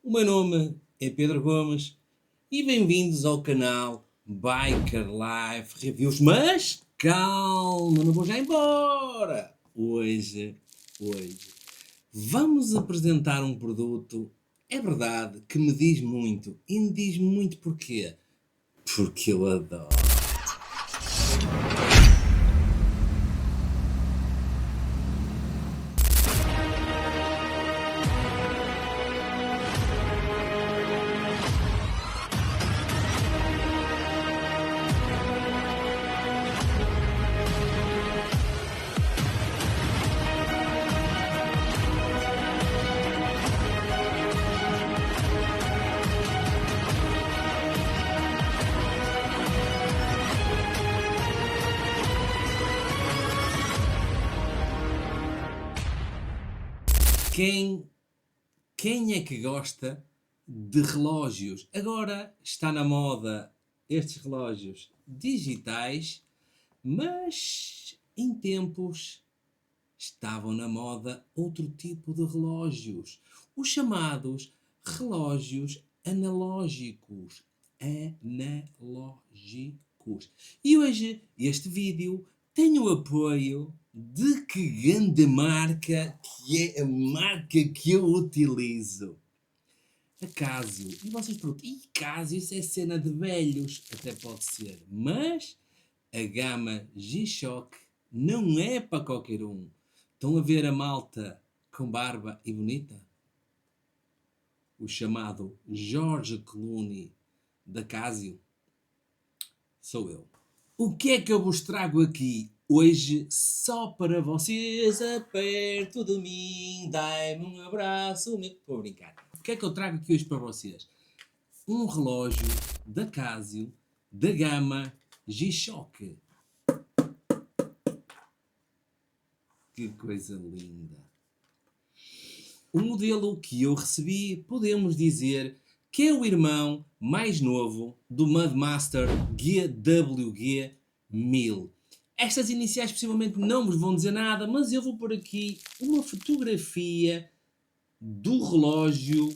O meu nome é Pedro Gomes e bem-vindos ao canal Biker Life Reviews. Mas calma, não vou já embora. Hoje, vamos apresentar um produto, é verdade, que me diz muito. E me diz muito porquê? Porque eu adoro. Quem é que gosta de relógios? Agora está na moda estes relógios digitais, mas em tempos estavam na moda outro tipo de relógios, os chamados relógios analógicos. E hoje este vídeo tem o apoio de que grande marca, que é a marca que eu utilizo. A Casio. E vocês perguntam, e Casio, isso é cena de velhos? Até pode ser, mas a gama G-Shock não é para qualquer um. Estão a ver a malta com barba e bonita? O chamado George Clooney da Casio sou eu. O que é que eu vos trago aqui hoje só para vocês? Aperto de mim, dai-me um abraço. Estou a brincar. O que é que eu trago aqui hoje para vocês? Um relógio da Casio da gama G-Shock. Que coisa linda! O modelo que eu recebi, podemos dizer que é o irmão mais novo do Mudmaster GWG 1000. Estas iniciais possivelmente não vos vão dizer nada, mas eu vou pôr aqui uma fotografia do relógio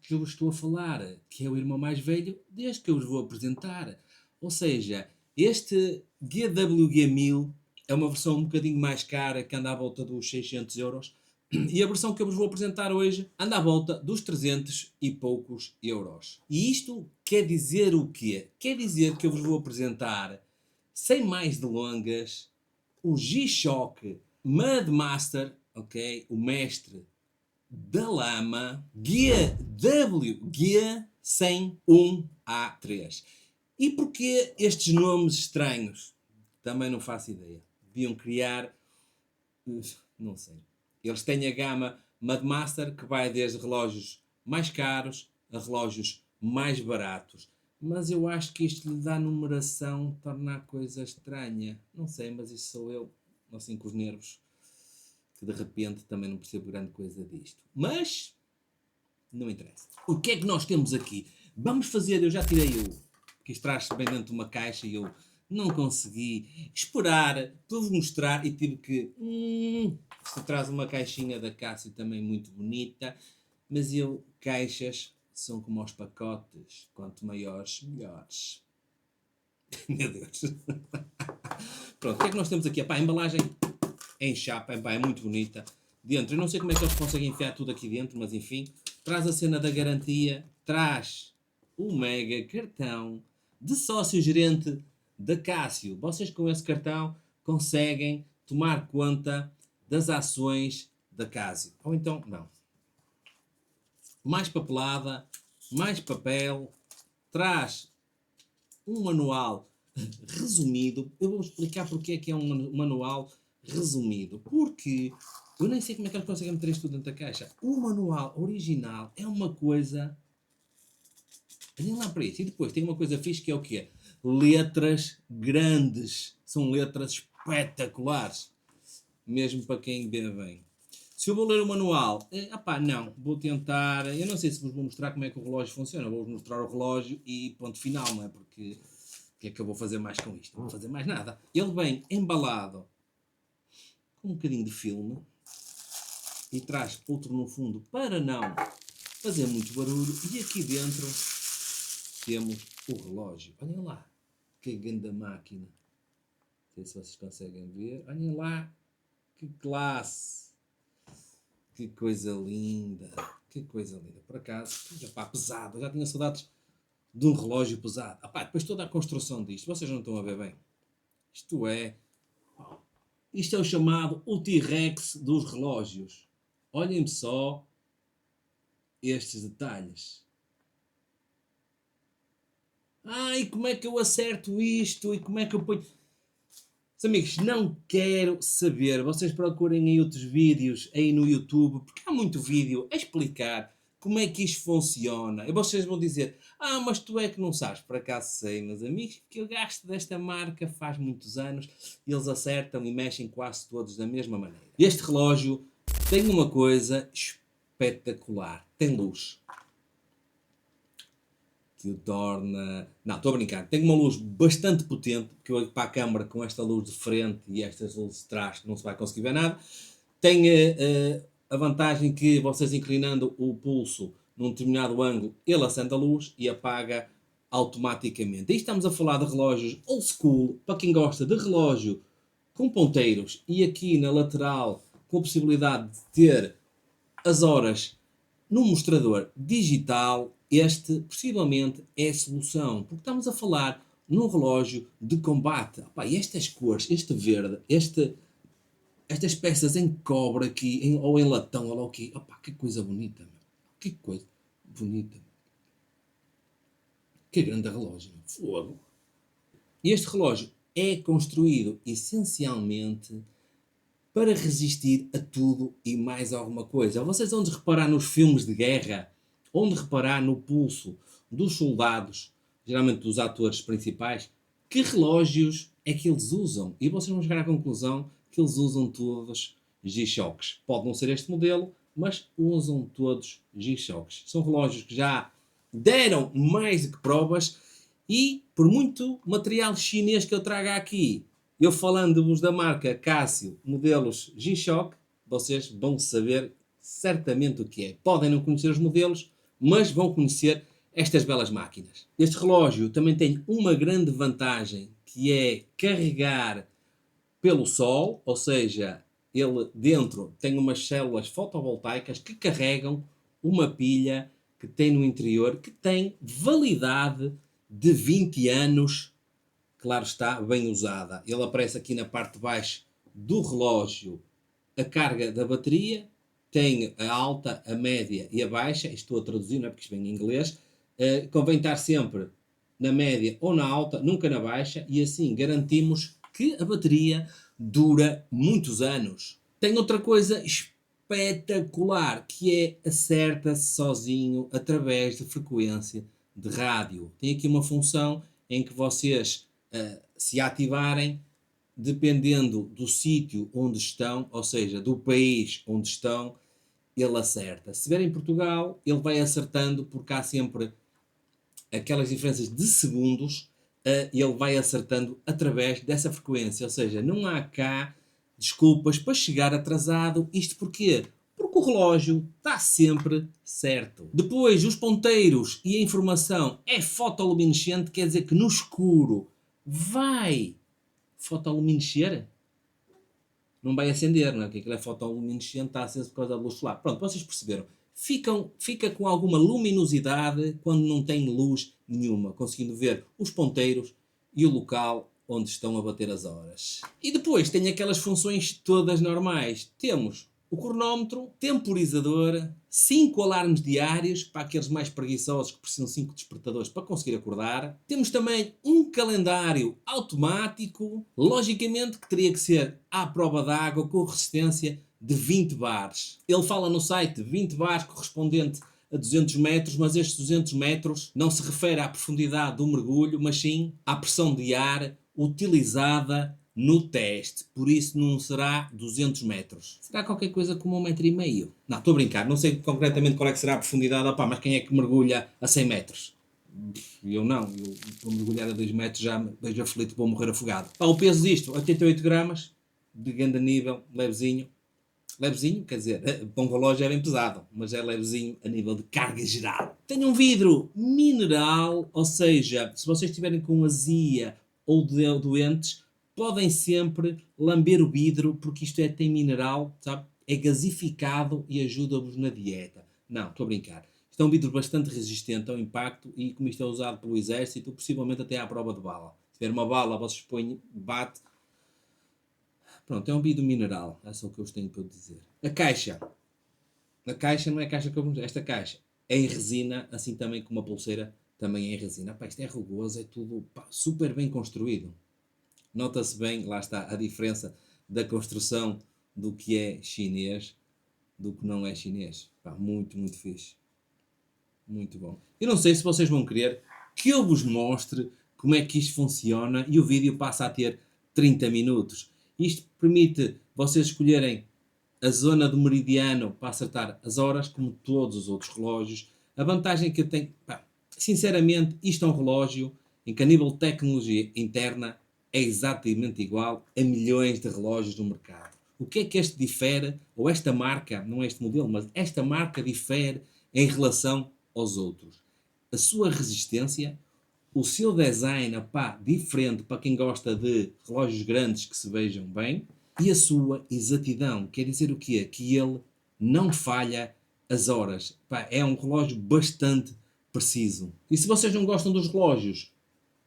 que eu vos estou a falar, que é o irmão mais velho deste que eu vos vou apresentar. Ou seja, este GWG 1000 é uma versão um bocadinho mais cara, que anda à volta dos 600 euros. E a versão que eu vos vou apresentar hoje anda à volta dos 300 e poucos euros. E isto quer dizer o quê? Quer dizer que eu vos vou apresentar, sem mais delongas, o G-Shock Mudmaster, ok? O mestre da lama GWG 101A3. E porquê estes nomes estranhos? Também não faço ideia. Deviam criar... não sei. Eles têm a gama Mudmaster, que vai desde relógios mais caros a relógios mais baratos. Mas eu acho que isto lhe dá numeração, torna a coisa estranha. Não sei, mas isso sou eu, assim com os nervos, que de repente também não percebo grande coisa disto. Mas não interessa. O que é que nós temos aqui? Vamos fazer, eu já tirei que isto traz bem dentro de uma caixa e eu não consegui esperar para vos mostrar e tive que... se traz uma caixinha da Casio também muito bonita, mas caixas são como aos pacotes, quanto maiores, melhores. Meu Deus. Pronto, o que é que nós temos aqui? Epá, a embalagem é em chapa, é muito bonita. Dentro, eu não sei como é que eles conseguem enfiar tudo aqui dentro, mas enfim, traz a cena da garantia, traz um mega cartão de sócio-gerente da Casio. Vocês com esse cartão conseguem tomar conta das ações da Casio. Ou então, não. Mais papelada, mais papel, traz um manual resumido. Eu vou explicar porque é que é um manual resumido. Porque eu nem sei como é que eles conseguem meter isto tudo dentro da caixa. O manual original é uma coisa... Olhem lá para isso. E depois tem uma coisa fixe que é o quê? Letras grandes. São letras espetaculares. Mesmo para quem vê bem. Se eu vou ler o manual, não, vou tentar, eu não sei se vos vou mostrar como é que o relógio funciona, vou-vos mostrar o relógio e ponto final, não é? Porque o que é que eu vou fazer mais com isto? Não vou fazer mais nada. Ele vem embalado com um bocadinho de filme e traz outro no fundo para não fazer muito barulho. E aqui dentro temos o relógio. Olhem lá, que grande máquina. Não sei se vocês conseguem ver. Olhem lá, que classe. Que coisa linda. Que coisa linda. Por acaso, pá, pesado. Eu já tinha saudades de um relógio pesado. Depois toda a construção disto, vocês não estão a ver bem. Isto é o chamado o T-Rex dos relógios. Olhem só estes detalhes. E como é que eu acerto isto? E como é que eu ponho... Amigos, não quero saber. Vocês procurem aí outros vídeos aí no YouTube, porque há muito vídeo a explicar como é que isto funciona. E vocês vão dizer, mas tu é que não sabes. Por acaso sei, meus amigos, que eu gasto desta marca faz muitos anos e eles acertam e mexem quase todos da mesma maneira. Este relógio tem uma coisa espetacular. Tem luz. Que o torna... Não, estou a brincar. Tem uma luz bastante potente, porque eu olho para a câmara com esta luz de frente e estas luzes de trás não se vai conseguir ver nada. Tem a vantagem que vocês inclinando o pulso num determinado ângulo, ele acende a luz e apaga automaticamente. Aí estamos a falar de relógios old school, para quem gosta de relógio com ponteiros e aqui na lateral com a possibilidade de ter as horas no mostrador digital. Este, possivelmente, é a solução, porque estamos a falar num relógio de combate. E estas cores, este verde, estas peças em cobre aqui, ou em latão, ou lá o quê. Que coisa bonita, meu. Que coisa bonita. Que grande relógio, meu. Fogo. E este relógio é construído, essencialmente, para resistir a tudo e mais alguma coisa. Vocês vão reparar nos filmes de guerra, onde reparar no pulso dos soldados, geralmente dos atores principais, que relógios é que eles usam. E vocês vão chegar à conclusão que eles usam todos G-Shocks. Pode não ser este modelo, mas usam todos G-Shocks. São relógios que já deram mais do que provas e, por muito material chinês que eu traga aqui, eu falando-vos da marca Casio, modelos G-Shock, vocês vão saber certamente o que é. Podem não conhecer os modelos, mas vão conhecer estas belas máquinas. Este relógio também tem uma grande vantagem, que é carregar pelo sol, ou seja, ele dentro tem umas células fotovoltaicas que carregam uma pilha que tem no interior, que tem validade de 20 anos, claro está, bem usada. Ele aparece aqui na parte de baixo do relógio a carga da bateria, tem a alta, a média e a baixa. Estou a traduzir, não é porque isto vem em inglês. Convém estar sempre na média ou na alta, nunca na baixa, e assim garantimos que a bateria dura muitos anos. Tem outra coisa espetacular, que é acerta-se sozinho através de frequência de rádio. Tem aqui uma função em que vocês se ativarem, dependendo do sítio onde estão, ou seja, do país onde estão, ele acerta. Se estiver em Portugal, ele vai acertando, porque há sempre aquelas diferenças de segundos, ele vai acertando através dessa frequência. Ou seja, não há cá desculpas para chegar atrasado. Isto porquê? Porque o relógio está sempre certo. Depois, os ponteiros e a informação é fotoluminescente, quer dizer que no escuro vai fotoluminescer? Não vai acender, não é? Porque aquilo é fotoluminescente, está aceso por causa da luz solar. Pronto, vocês perceberam. Fica com alguma luminosidade quando não tem luz nenhuma, conseguindo ver os ponteiros e o local onde estão a bater as horas. E depois tem aquelas funções todas normais. Temos o cronómetro, temporizador, 5 alarmes diários para aqueles mais preguiçosos que precisam de 5 despertadores para conseguir acordar. Temos também um calendário automático, logicamente que teria que ser à prova d'água com resistência de 20 bares. Ele fala no site 20 bares correspondente a 200 metros, mas estes 200 metros não se refere à profundidade do mergulho, mas sim à pressão de ar utilizada no teste. Por isso não será 200 metros. Será qualquer coisa como 1,5 m? Não, estou a brincar. Não sei concretamente qual é que será a profundidade. Mas quem é que mergulha a 100 metros? Eu não. Eu vou mergulhar a 2 metros já vejo aflito, vou morrer afogado. O peso disto, 88 gramas, de grande nível, levezinho. Levezinho, quer dizer, para um relógio é bem pesado, mas é levezinho a nível de carga geral. Tem um vidro mineral, ou seja, se vocês estiverem com azia ou doentes, podem sempre lamber o vidro, porque isto tem mineral, sabe? É gasificado e ajuda-vos na dieta. Não, estou a brincar. Isto é um vidro bastante resistente ao impacto e, como isto é usado pelo exército, possivelmente até à prova de bala. Se tiver uma bala, vocês põem, bate. Pronto, é um vidro mineral. É só o que eu tenho para dizer. A caixa. A caixa não é a caixa que eu... Esta caixa é em resina, assim também como a pulseira também é em resina. Pá, isto é rugoso, é tudo super bem construído. Nota-se bem, lá está, a diferença da construção do que é chinês do que não é chinês. Pá, muito, muito fixe. Muito bom. Eu não sei se vocês vão querer que eu vos mostre como é que isto funciona e o vídeo passa a ter 30 minutos. Isto permite vocês escolherem a zona do meridiano para acertar as horas, como todos os outros relógios. A vantagem que eu tenho, pá, sinceramente, isto é um relógio em que a nível de tecnologia interna é exatamente igual a milhões de relógios no mercado. O que é que este difere, ou esta marca, não é este modelo, mas esta marca difere em relação aos outros? A sua resistência, o seu design, pá, diferente para quem gosta de relógios grandes que se vejam bem, e a sua exatidão. Quer dizer o quê? Que ele não falha as horas. Pá, é um relógio bastante preciso. E se vocês não gostam dos relógios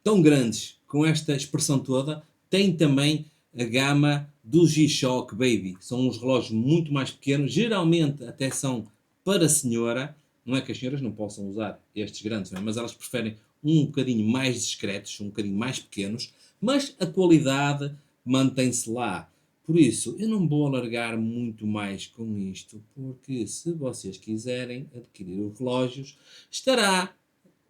tão grandes, com esta expressão toda, tem também a gama do G-Shock Baby. São uns relógios muito mais pequenos, geralmente até são para a senhora. Não é que as senhoras não possam usar estes grandes, não é? Mas elas preferem um bocadinho mais discretos, um bocadinho mais pequenos, mas a qualidade mantém-se lá. Por isso, eu não vou alargar muito mais com isto, porque se vocês quiserem adquirir os relógios, estará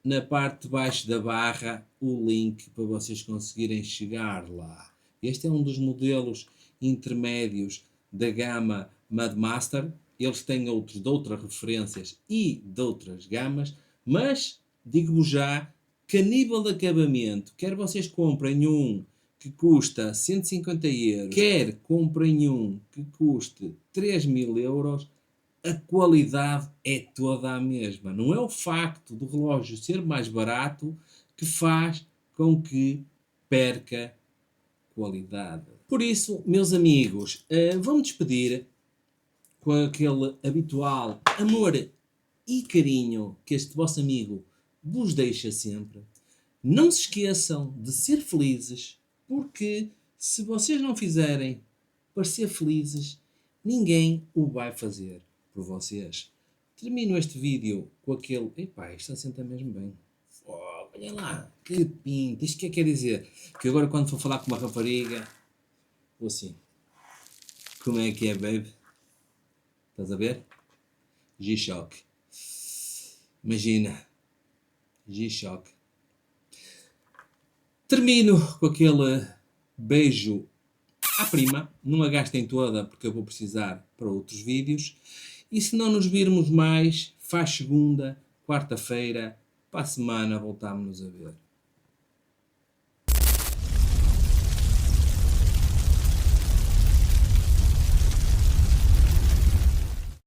na parte de baixo da barra o link para vocês conseguirem chegar lá. Este é um dos modelos intermédios da gama Madmaster. Eles têm outros de outras referências e de outras gamas, mas digo-vos já que a nível de acabamento, quer vocês comprem um que custa 150 euros, quer comprem um que custe 3.000 euros, a qualidade é toda a mesma. Não é o facto do relógio ser mais barato que faz com que perca qualidade. Por isso, meus amigos, vamos despedir com aquele habitual amor e carinho que este vosso amigo vos deixa sempre. Não se esqueçam de ser felizes, porque se vocês não fizerem para ser felizes, ninguém o vai fazer por vocês. Termino este vídeo com aquele... Epá, isto assenta mesmo bem. Oh, olha lá, que pinto. Isto que quer dizer? Que agora quando for falar com uma rapariga, vou assim. Como é que é, baby? Estás a ver? G-Shock. Imagina. G-Shock. Termino com aquele beijo à prima. Não a gastem toda porque eu vou precisar para outros vídeos. E se não nos virmos mais, faz segunda, quarta-feira, para a semana voltámos-nos a ver.